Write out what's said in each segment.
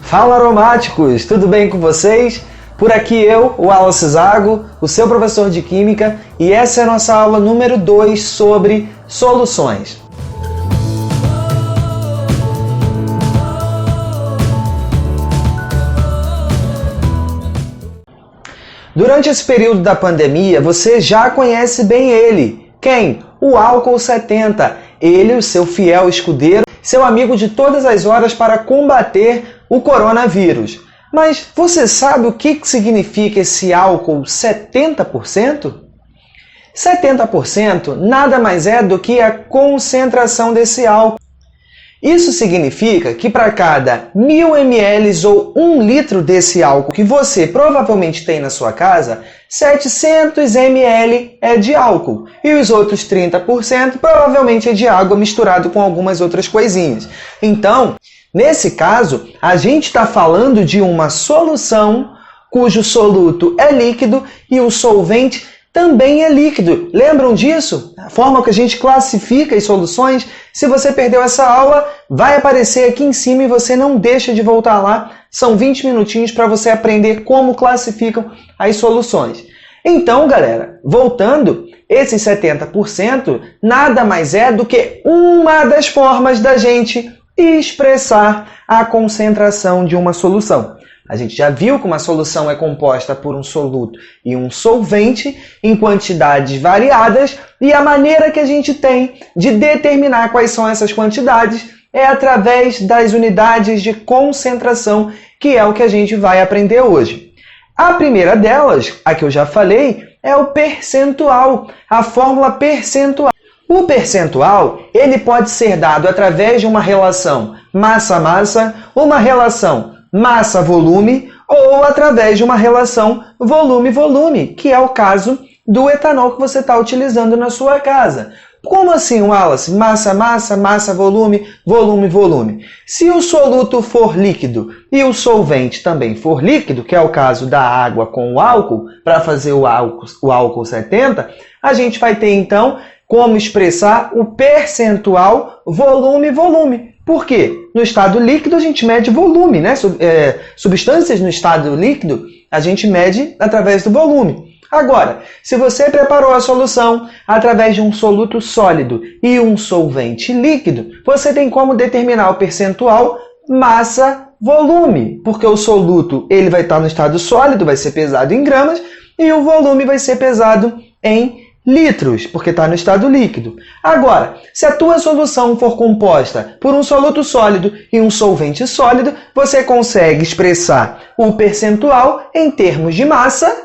Fala aromáticos, tudo bem com vocês? Por aqui eu, o Wallace Zago, o seu professor de Química, e essa é a nossa aula número 2 sobre soluções. Durante esse período da pandemia, você já conhece bem ele. Quem? O álcool 70. Ele, o seu fiel escudeiro, seu amigo de todas as horas para combater o coronavírus. Mas você sabe o que significa esse álcool 70%? 70% nada mais é do que a concentração desse álcool. Isso significa que para cada 1000 ml ou 1 litro desse álcool que você provavelmente tem na sua casa, 700 ml é de álcool. E os outros 30% provavelmente é de água misturado com algumas outras coisinhas. Então, nesse caso, a gente está falando de uma solução cujo soluto é líquido e o solvente também é líquido. Lembram disso? A forma que a gente classifica as soluções. Se você perdeu essa aula, vai aparecer aqui em cima e você não deixa de voltar lá. São 20 minutinhos para você aprender como classificam as soluções. Então, galera, voltando, esses 70% nada mais é do que uma das formas da gente expressar a concentração de uma solução. A gente já viu que uma solução é composta por um soluto e um solvente em quantidades variadas, e a maneira que a gente tem de determinar quais são essas quantidades é através das unidades de concentração, que é o que a gente vai aprender hoje. A primeira delas, a que eu já falei, é o percentual, a fórmula percentual. O percentual, ele pode ser dado através de uma relação massa-massa, uma relação massa-volume ou através de uma relação volume-volume, que é o caso do etanol que você está utilizando na sua casa. Como assim, Wallace? Massa-massa, massa-volume, volume-volume. Se o soluto for líquido e o solvente também for líquido, que é o caso da água com o álcool, para fazer o álcool 70, a gente vai ter então como expressar o percentual volume-volume. Por quê? No estado líquido a gente mede volume, né? Substâncias no estado líquido a gente mede através do volume. Agora, se você preparou a solução através de um soluto sólido e um solvente líquido, você tem como determinar o percentual massa-volume, porque o soluto ele vai estar no estado sólido, vai ser pesado em gramas, e o volume vai ser pesado em litros, porque está no estado líquido. Agora, se a tua solução for composta por um soluto sólido e um solvente sólido, você consegue expressar o percentual em termos de massa,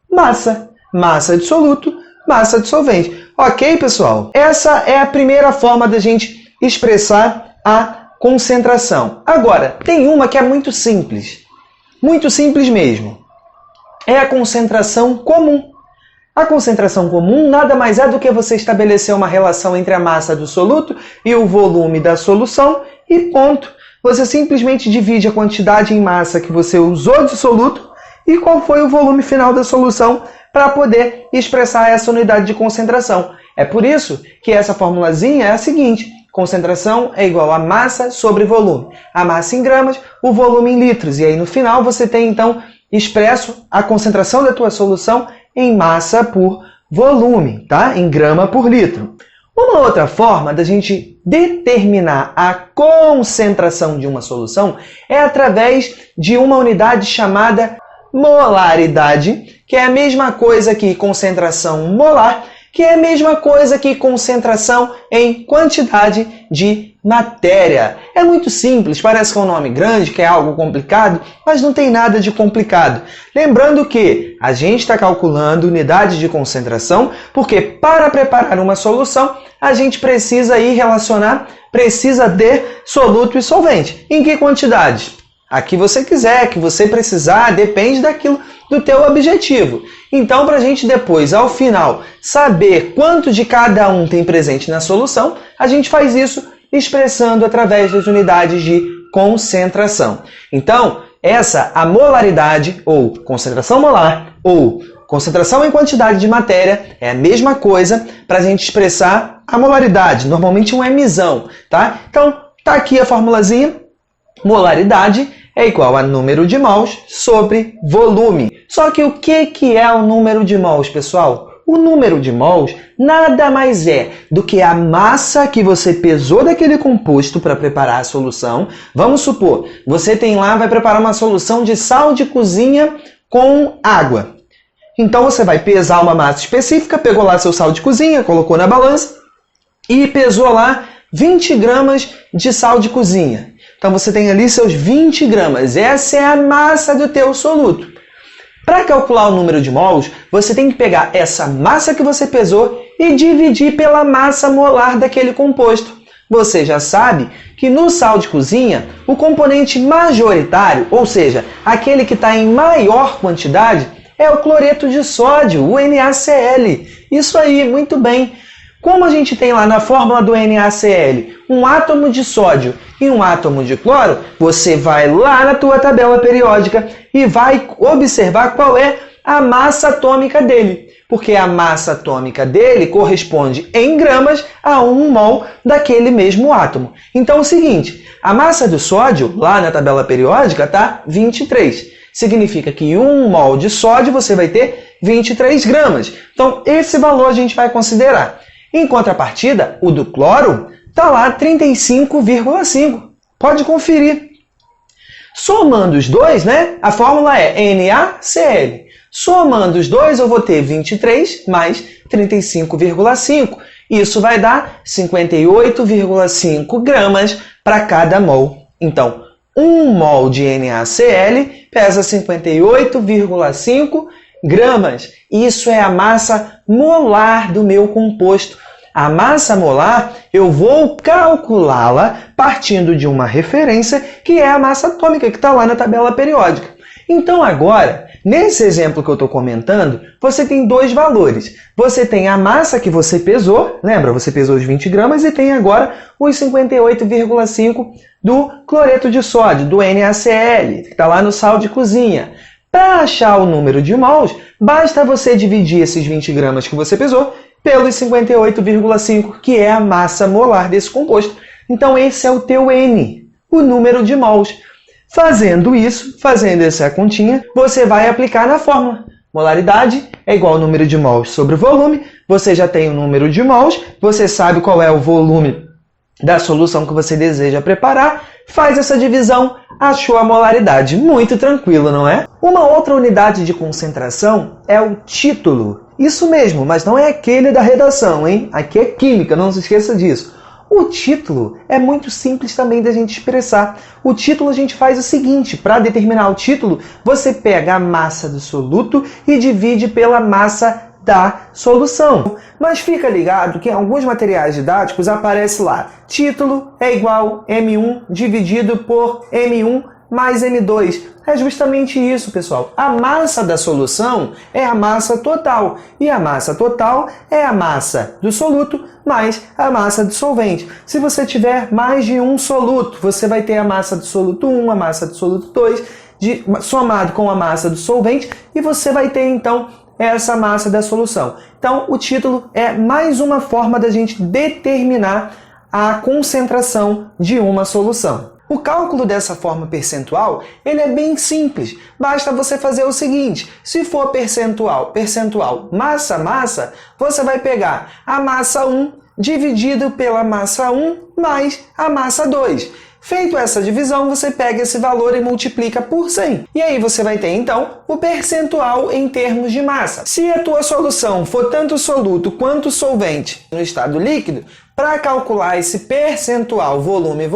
massa de soluto, massa de solvente. Ok, pessoal? Essa é a primeira forma da gente expressar a concentração. Agora, tem uma que é muito simples mesmo. É a concentração comum. A concentração comum nada mais é do que você estabelecer uma relação entre a massa do soluto e o volume da solução e ponto. Você simplesmente divide a quantidade em massa que você usou de soluto e qual foi o volume final da solução para poder expressar essa unidade de concentração. É por isso que essa formulazinha é a seguinte: concentração é igual a massa sobre volume. A massa em gramas, o volume em litros. E aí no final você tem então expresso a concentração da tua solução em massa por volume, tá? Em grama por litro. Uma outra forma da gente determinar a concentração de uma solução é através de uma unidade chamada molaridade, que é a mesma coisa que concentração molar, que é a mesma coisa que concentração em quantidade de matéria. É muito simples, parece que é um nome grande, que é algo complicado, mas não tem nada de complicado. Lembrando que a gente está calculando unidade de concentração, porque para preparar uma solução, a gente precisa precisa de soluto e solvente. Em que quantidade? A que você quiser, que você precisar, depende do teu objetivo. Então, para a gente depois, ao final, saber quanto de cada um tem presente na solução, a gente faz isso expressando através das unidades de concentração. Então, a molaridade, ou concentração molar, ou concentração em quantidade de matéria, é a mesma coisa para a gente expressar a molaridade, normalmente um Mzão, tá? Então, tá aqui a formulazinha. Molaridade é igual a número de mols sobre volume. Só que o que é o número de mols, pessoal? O número de mols nada mais é do que a massa que você pesou daquele composto para preparar a solução. Vamos supor, você vai preparar uma solução de sal de cozinha com água. Então você vai pesar uma massa específica, pegou lá seu sal de cozinha, colocou na balança e pesou lá 20 gramas de sal de cozinha. Então você tem ali seus 20 gramas. Essa é a massa do teu soluto. Para calcular o número de mols, você tem que pegar essa massa que você pesou e dividir pela massa molar daquele composto. Você já sabe que no sal de cozinha, o componente majoritário, ou seja, aquele que está em maior quantidade, é o cloreto de sódio, o NaCl. Isso aí, muito bem. Como a gente tem lá na fórmula do NaCl um átomo de sódio e um átomo de cloro, você vai lá na tua tabela periódica e vai observar qual é a massa atômica dele. Porque a massa atômica dele corresponde em gramas a 1 mol daquele mesmo átomo. Então é o seguinte, a massa do sódio, lá na tabela periódica, está 23. Significa que 1 mol de sódio você vai ter 23 gramas. Então esse valor a gente vai considerar. Em contrapartida, o do cloro está lá 35,5. Pode conferir. Somando os dois, né? A fórmula é NaCl. Somando os dois, eu vou ter 23 mais 35,5. Isso vai dar 58,5 gramas para cada mol. Então, 1 mol de NaCl pesa 58,5 gramas. Isso é a massa molar do meu composto. A massa molar, eu vou calculá-la partindo de uma referência que é a massa atômica, que está lá na tabela periódica. Então agora, nesse exemplo que eu estou comentando, você tem dois valores. Você tem a massa que você pesou, lembra? Você pesou os 20 gramas e tem agora os 58,5 do cloreto de sódio, do NaCl, que está lá no sal de cozinha. Para achar o número de mols, basta você dividir esses 20 gramas que você pesou pelos 58,5, que é a massa molar desse composto. Então esse é o teu N, o número de mols. Fazendo isso, fazendo essa continha, você vai aplicar na fórmula. Molaridade é igual ao número de mols sobre o volume. Você já tem o número de mols, você sabe qual é o volume da solução que você deseja preparar, faz essa divisão, achou a molaridade. Muito tranquilo, não é? Uma outra unidade de concentração é o título. Isso mesmo, mas não é aquele da redação, hein? Aqui é química, não se esqueça disso. O título é muito simples também da gente expressar. O título a gente faz o seguinte, para determinar o título, você pega a massa do soluto e divide pela massa da solução. Mas fica ligado que em alguns materiais didáticos aparece lá, título é igual M1 dividido por M1 mais M2. É justamente isso, pessoal. A massa da solução é a massa total. E a massa total é a massa do soluto mais a massa do solvente. Se você tiver mais de um soluto, você vai ter a massa do soluto 1, a massa do soluto 2, somado com a massa do solvente, e você vai ter, então, essa massa da solução. Então, o título é mais uma forma da gente determinar a concentração de uma solução. O cálculo dessa forma percentual, ele é bem simples. Basta você fazer o seguinte, se for percentual, massa, você vai pegar a massa 1 dividido pela massa 1 mais a massa 2. Feito essa divisão, você pega esse valor e multiplica por 100. E aí você vai ter, então, o percentual em termos de massa. Se a tua solução for tanto soluto quanto solvente no estado líquido, para calcular esse percentual volume,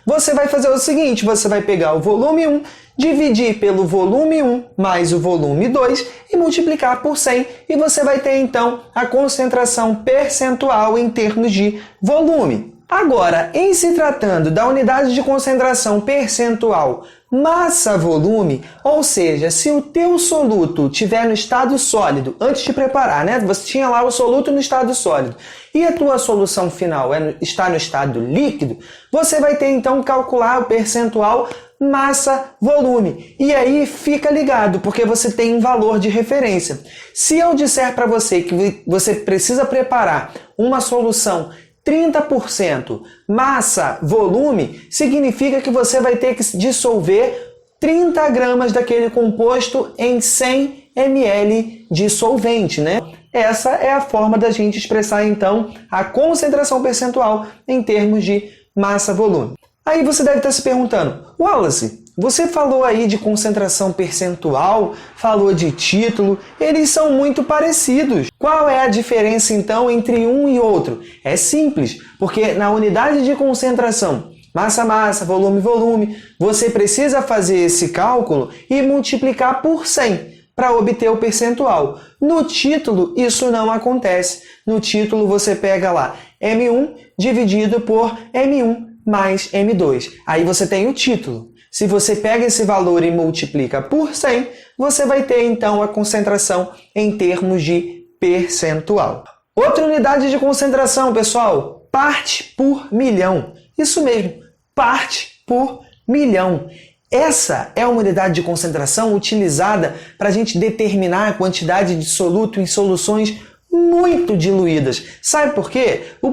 você vai fazer o seguinte, você vai pegar o volume 1, dividir pelo volume 1 mais o volume 2 e multiplicar por 100. E você vai ter, então, a concentração percentual em termos de volume. Agora, em se tratando da unidade de concentração percentual massa-volume, ou seja, se o teu soluto estiver no estado sólido, antes de preparar, né? Você tinha lá o soluto no estado sólido, e a tua solução final está no estado líquido, você vai ter então que calcular o percentual massa-volume. E aí fica ligado, porque você tem um valor de referência. Se eu disser para você que você precisa preparar uma solução 30% massa-volume, significa que você vai ter que dissolver 30 gramas daquele composto em 100 ml de solvente, né? Essa é a forma da gente expressar, então, a concentração percentual em termos de massa-volume. Aí você deve estar se perguntando, Wallace, você falou aí de concentração percentual, falou de título, eles são muito parecidos. Qual é a diferença, então, entre um e outro? É simples, porque na unidade de concentração, massa-massa, volume-volume, você precisa fazer esse cálculo e multiplicar por 100 para obter o percentual. No título, isso não acontece. No título, você pega lá M1 dividido por M1 mais M2. Aí você tem o título. Se você pega esse valor e multiplica por 100, você vai ter, então, a concentração em termos de percentual. Outra unidade de concentração, pessoal, parte por milhão. Isso mesmo, parte por milhão. Essa é uma unidade de concentração utilizada para a gente determinar a quantidade de soluto em soluções muito diluídas. Sabe por quê? O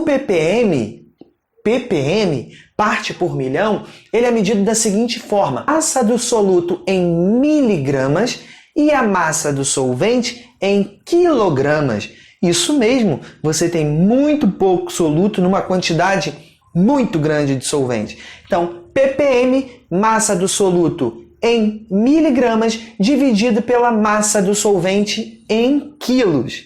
ppm, parte por milhão, ele é medido da seguinte forma: a massa do soluto em miligramas e a massa do solvente em quilogramas. Isso mesmo, você tem muito pouco soluto numa quantidade muito grande de solvente. Então, ppm, massa do soluto em miligramas, dividido pela massa do solvente em quilos.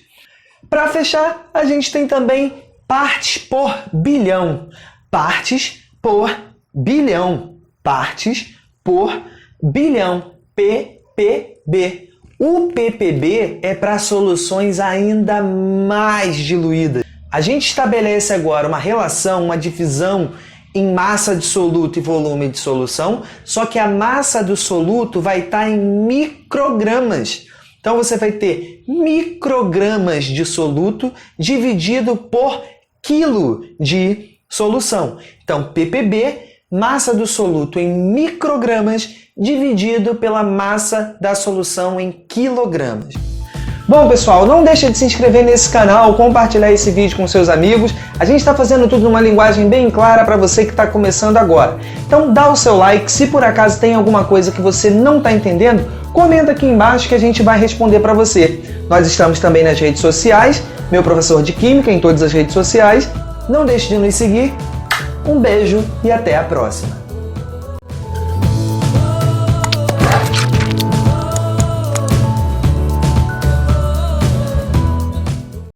Para fechar, a gente tem também partes por bilhão. Partes por bilhão. Partes por bilhão. ppb. O ppb é para soluções ainda mais diluídas. A gente estabelece agora uma relação, uma divisão em massa de soluto e volume de solução, só que a massa do soluto vai estar em microgramas. Então você vai ter microgramas de soluto dividido por quilo de solução. Então, ppb, massa do soluto em microgramas dividido pela massa da solução em quilogramas. Bom, pessoal, não deixa de se inscrever nesse canal, compartilhar esse vídeo com seus amigos. A gente está fazendo tudo numa linguagem bem clara para você que está começando agora. Então dá o seu like, se por acaso tem alguma coisa que você não está entendendo, comenta aqui embaixo que a gente vai responder para você. Nós estamos também nas redes sociais, meu professor de Química em todas as redes sociais. Não deixe de nos seguir. Um beijo e até a próxima!